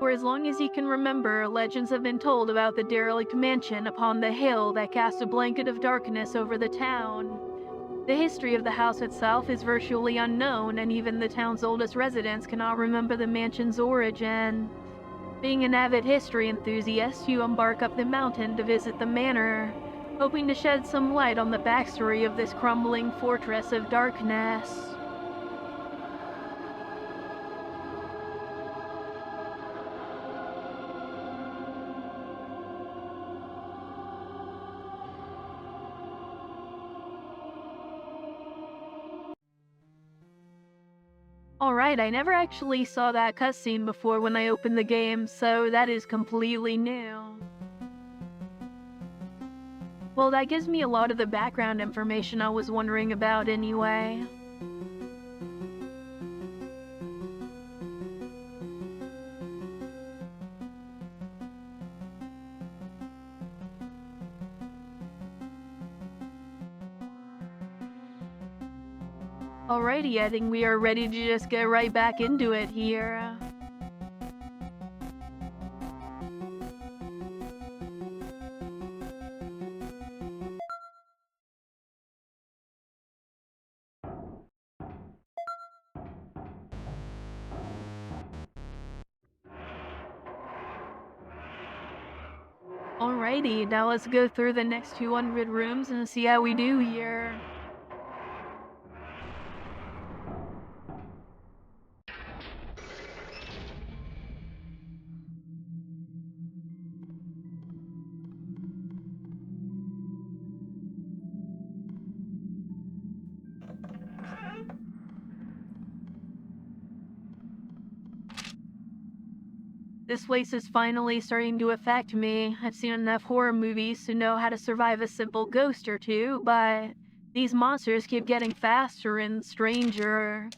For as long as he can remember, legends have been told about the derelict mansion upon the hill that cast a blanket of darkness over the town. The history of the house itself is virtually unknown, and even the town's oldest residents cannot remember the mansion's origin. Being an avid history enthusiast, you embark up the mountain to visit the manor, hoping to shed some light on the backstory of this crumbling fortress of darkness. Alright, I never actually saw that cutscene before when I opened the game, so that is completely new. Well, that gives me a lot of the background information I was wondering about anyway. Alrighty, I think we are ready to just get right back into it here. Alrighty, now let's go through the next 200 rooms and see how we do here. This place is finally starting to affect me. I've seen enough horror movies to know how to survive a simple ghost or two, but these monsters keep getting faster and stranger.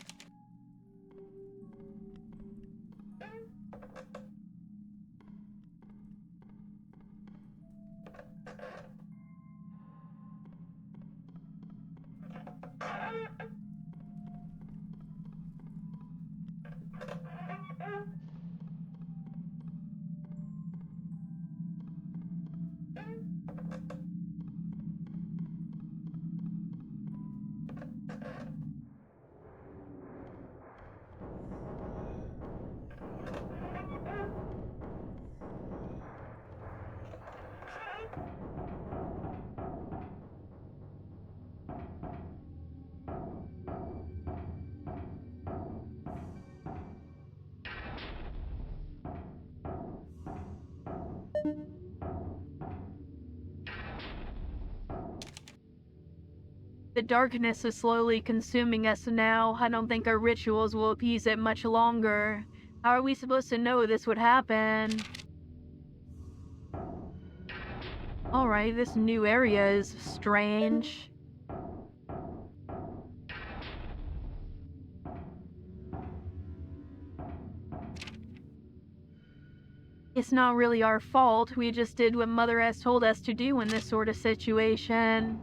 The darkness is slowly consuming us now. I don't think our rituals will appease it much longer. How are we supposed to know this would happen? Alright, this new area is strange. It's not really our fault. We just did what Mother has told us to do in this sort of situation.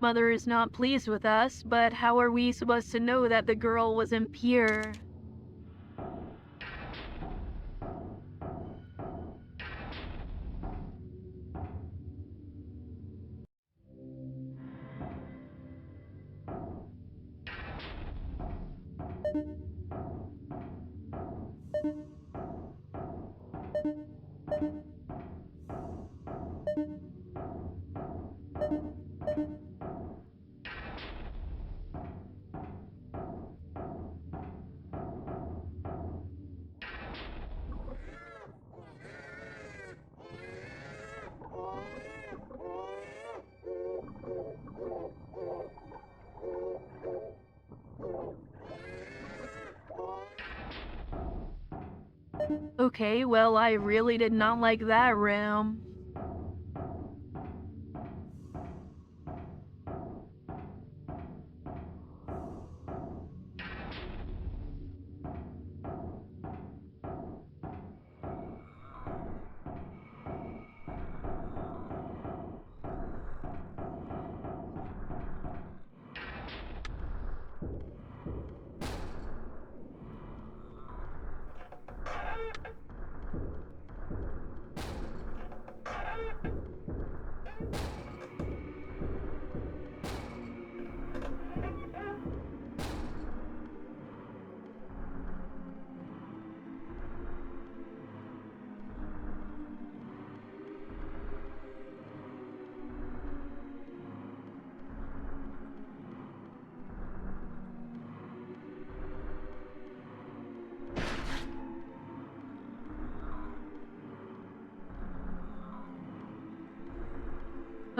Mother is not pleased with us, but how are we supposed to know that the girl was impure? Okay, well, I really did not like that room.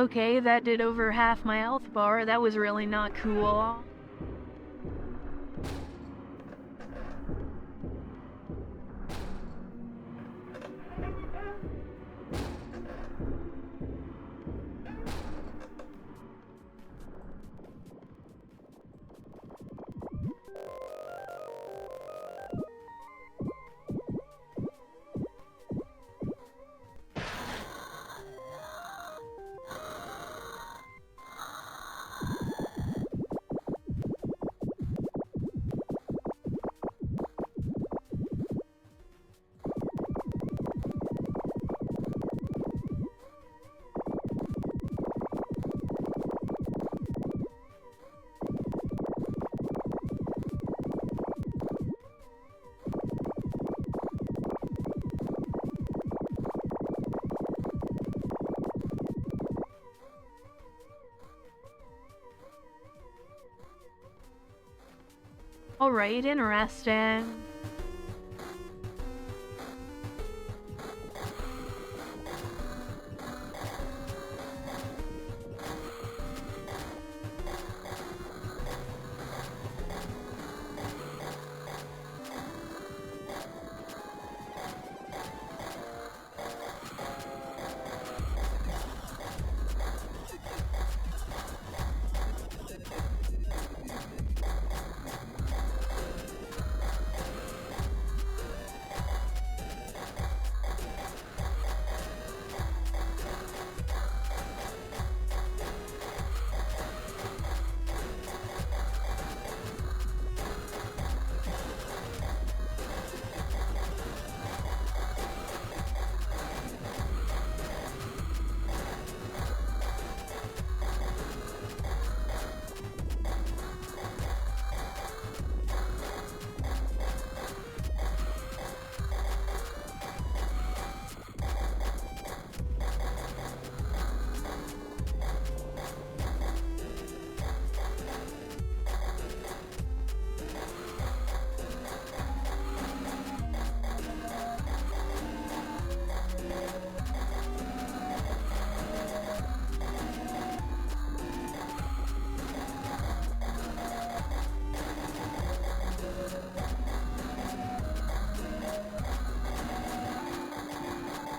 Okay, that did over half my health bar. That was really not cool. Alright, interesting.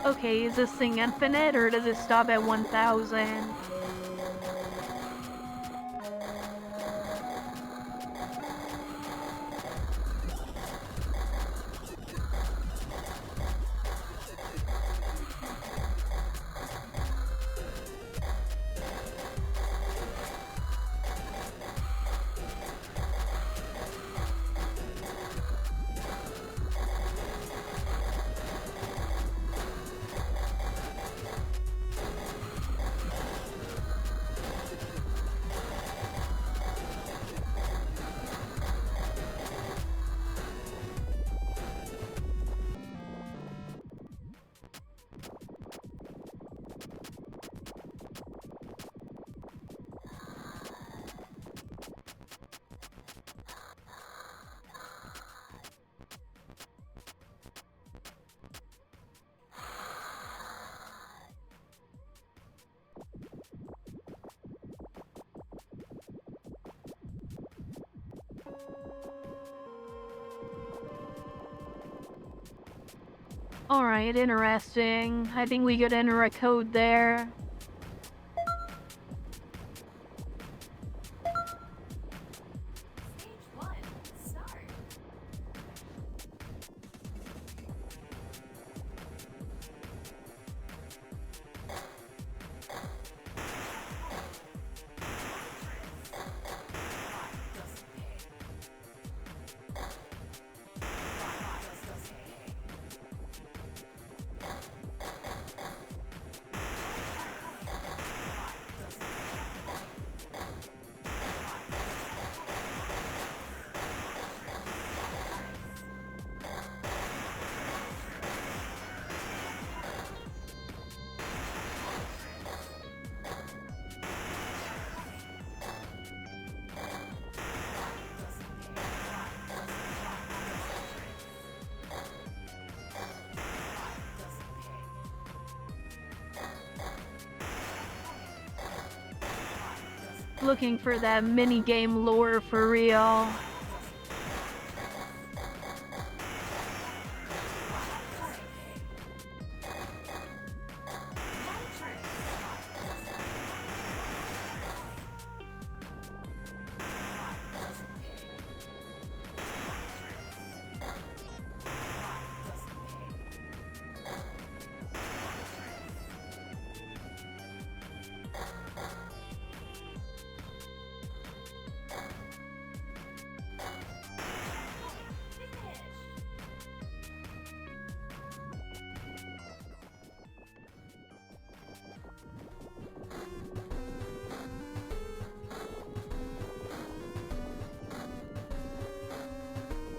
Okay, is this thing infinite or does it stop at 1000? Alright, interesting. I think we could enter a code there. Stage 1, start. Looking for that minigame lore for real.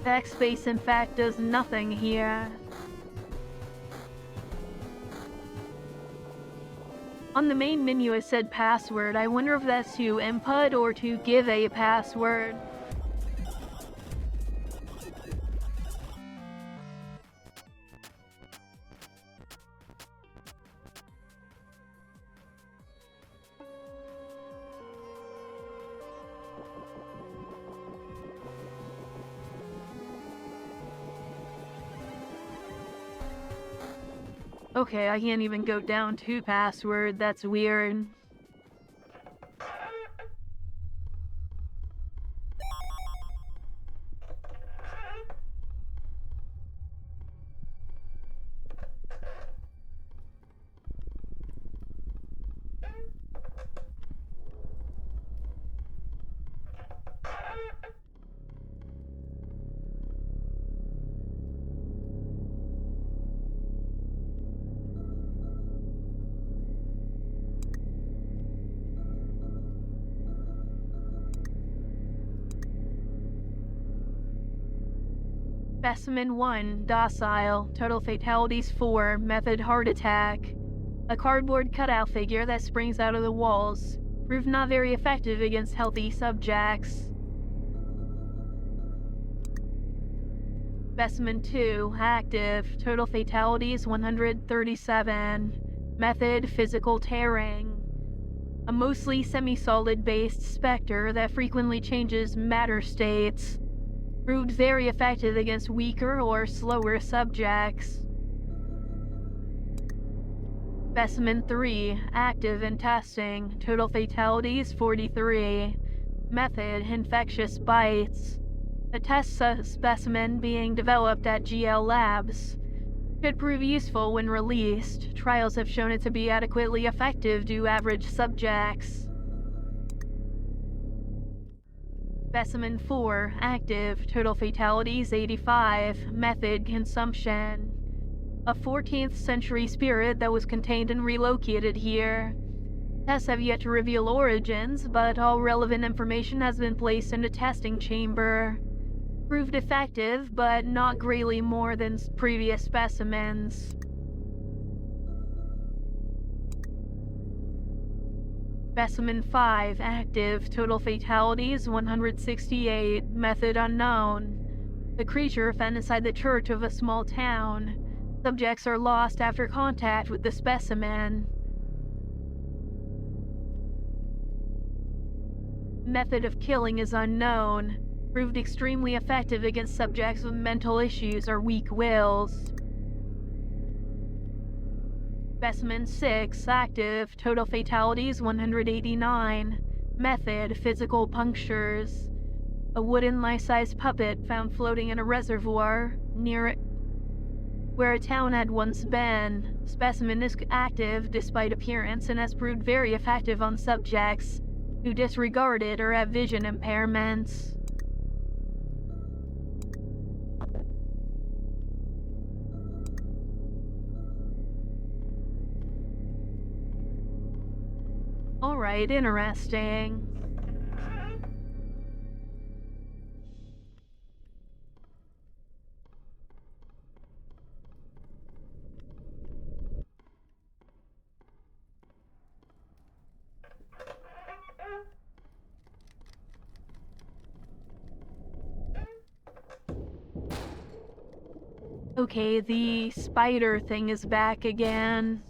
Backspace in fact does nothing here. On the main menu it said password. I wonder if that's to input or to give a password. Okay, I can't even go down to password, that's weird. Specimen 1, docile, total fatalities 4, method heart attack. A cardboard cutout figure that springs out of the walls. Proved not very effective against healthy subjects. Specimen 2, active, total fatalities 137. Method physical tearing. A mostly semi-solid based specter that frequently changes matter states. Proved very effective against weaker or slower subjects. Specimen 3, active in testing, total fatalities 43. Method infectious bites. A test specimen being developed at GL Labs. Could prove useful when released. Trials have shown it to be adequately effective to average subjects. Specimen 4, active, total fatalities 85, method consumption. A 14th century spirit that was contained and relocated here. Tests have yet to reveal origins, but all relevant information has been placed in a testing chamber. Proved effective, but not greatly more than previous specimens. Specimen 5, active, total fatalities 168, method unknown. The creature fed inside the church of a small town. Subjects are lost after contact with the specimen. Method of killing is unknown. Proved extremely effective against subjects with mental issues or weak wills. Specimen 6, active, total fatalities 189. Method, physical punctures. A wooden life-size puppet found floating in a reservoir near where a town had once been. Specimen is active despite appearance and has proved very effective on subjects who disregard it or have vision impairments. Alright, interesting. Okay, the spider thing is back again.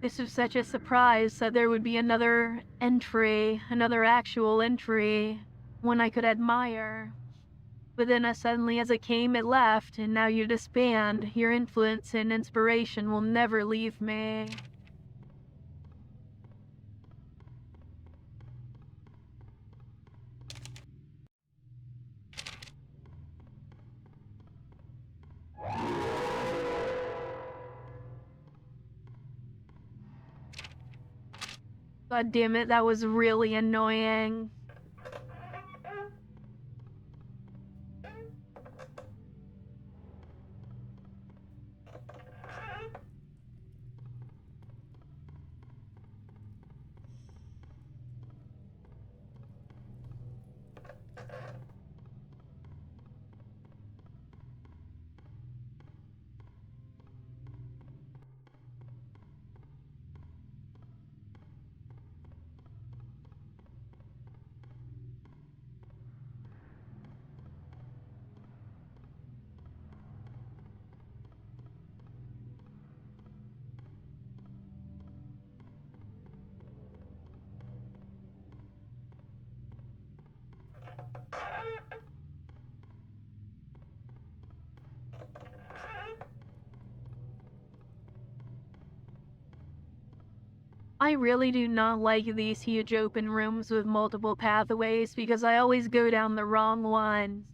This was such a surprise that there would be another entry, another actual entry, one I could admire. But then as suddenly as it came, it left, and now you disband. Your influence and inspiration will never leave me. God damn it, that was really annoying. I really do not like these huge open rooms with multiple pathways because I always go down the wrong ones.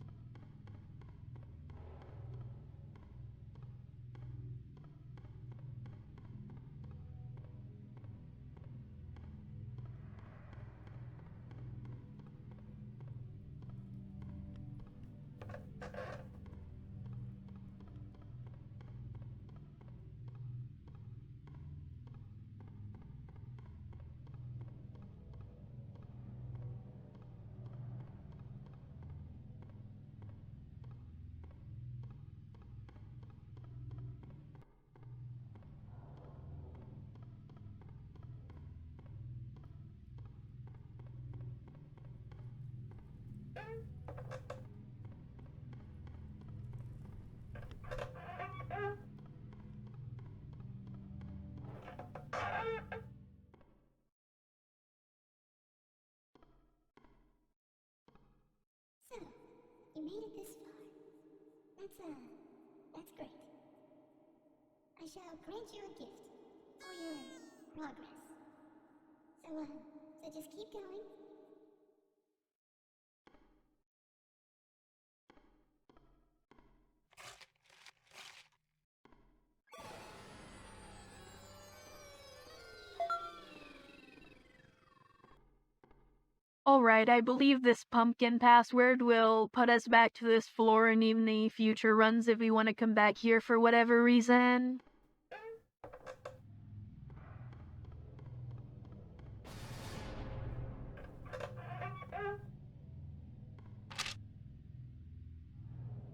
So, you made it this far. That's great. I shall grant you a gift for your progress. So just keep going. Alright, I believe this pumpkin password will put us back to this floor in any future runs if we want to come back here for whatever reason.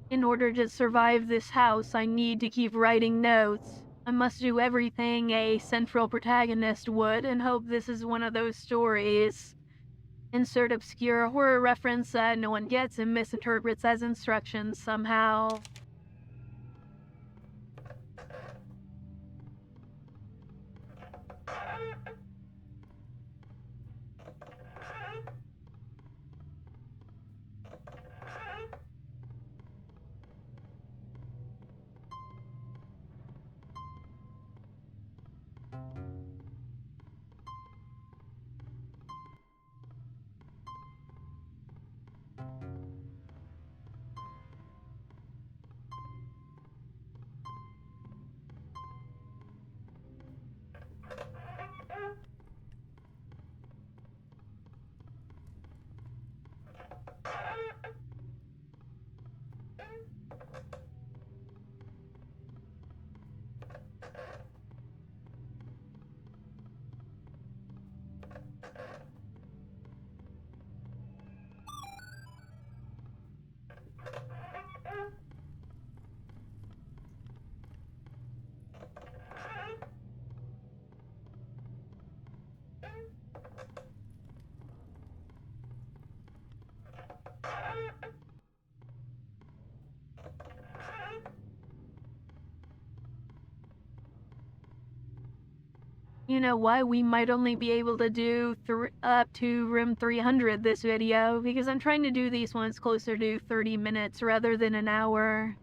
In order to survive this house, I need to keep writing notes. I must do everything a central protagonist would and hope this is one of those stories. Insert obscure horror reference that no one gets and misinterprets as instructions somehow. You know what? We might only be able to do up to room 300 this video because I'm trying to do these ones closer to 30 minutes rather than an hour.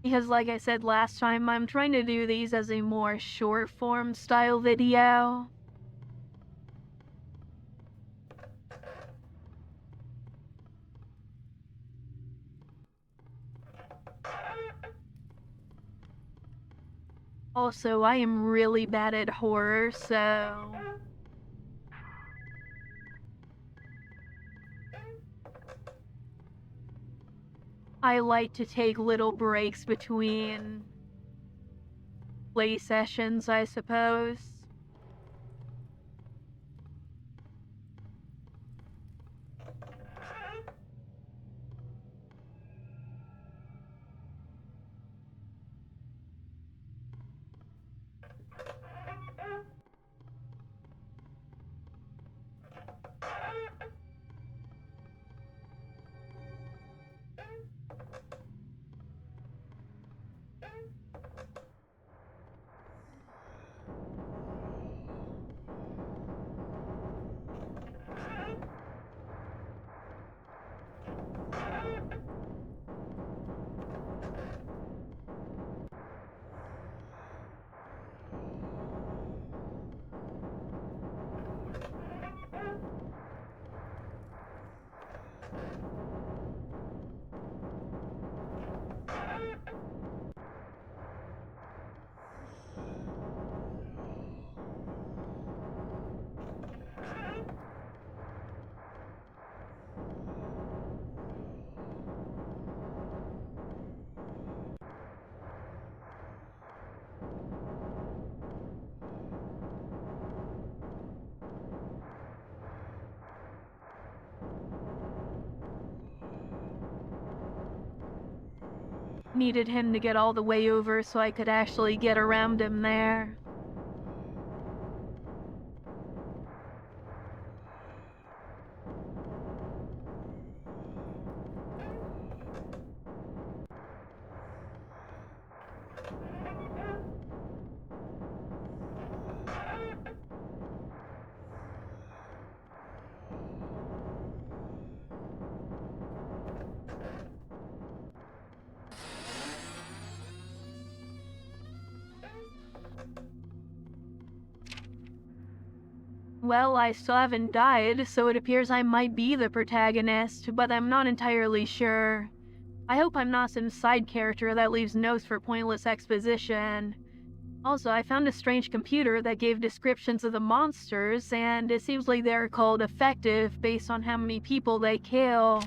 Because like I said last time, I'm trying to do these as a more short form style video. Also, I am really bad at horror, so I like to take little breaks between play sessions, I suppose. Needed him to get all the way over so I could actually get around him there. Well, I still haven't died, so it appears I might be the protagonist, but I'm not entirely sure. I hope I'm not some side character that leaves notes for pointless exposition. Also, I found a strange computer that gave descriptions of the monsters, and it seems like they're called effective based on how many people they kill.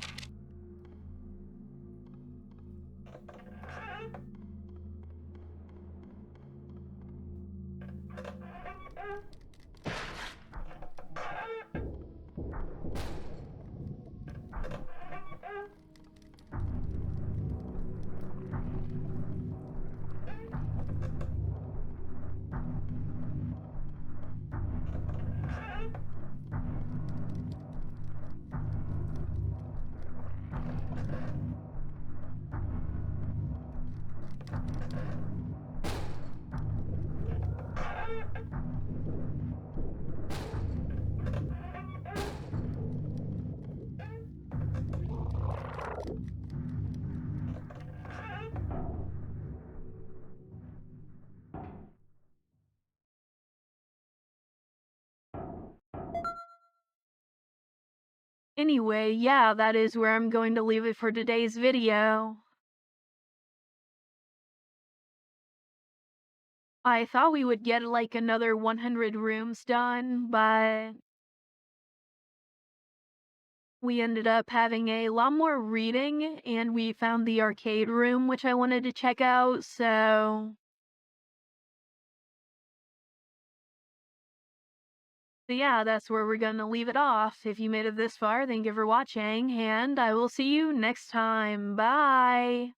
Anyway, yeah, that is where I'm going to leave it for today's video. I thought we would get like another 100 rooms done, but we ended up having a lot more reading and we found the arcade room, which I wanted to check out, so yeah, that's where we're gonna leave it off. If you made it this far, thank you for watching, and I will see you next time. Bye!